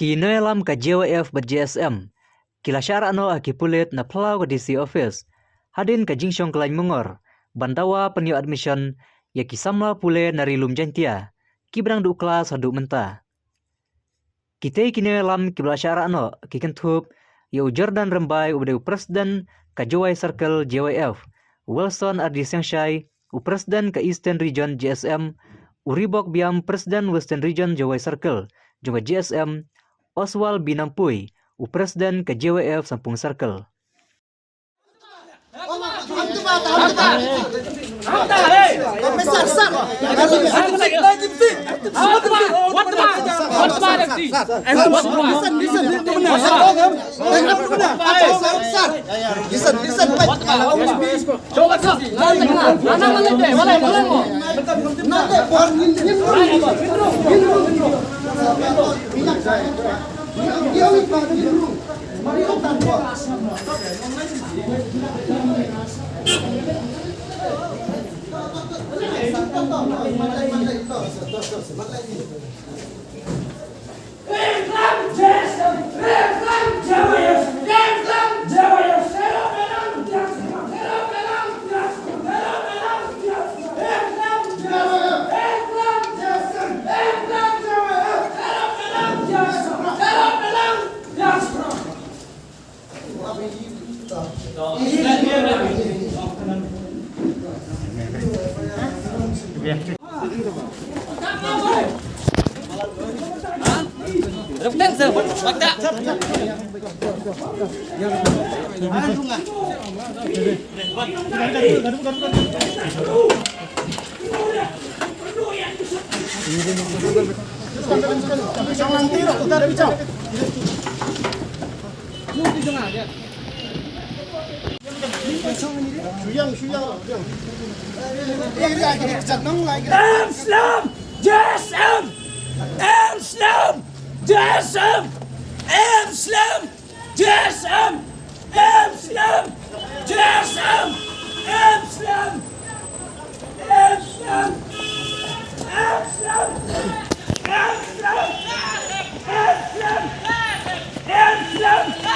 Kinoelam ka JWF ba GSM. Kila syara no akipulit na pelaw ka DC office. Hadin ka jingsyong kelain mungor. Bandawa penyo admission ya kisamla pule nari lumjantia. Kibrang du kelas hadu menta. Kita kinoelam kibla syara no kikentup ya Jordan Rembai ubade presiden ka Jowai Circle JWF. Wilson Ardi Sengshai presiden ka Eastern Region GSM. Uribok Biam presiden Western Region Jowai Circle. Juga GSM Oswald Binampui, presiden ke JWF Sampung Circle. Islam, JSM, Islam, JSM, Islam, JSM, Islam, JSM, Islam, Islam, Islam, Islam, Islam, Islam.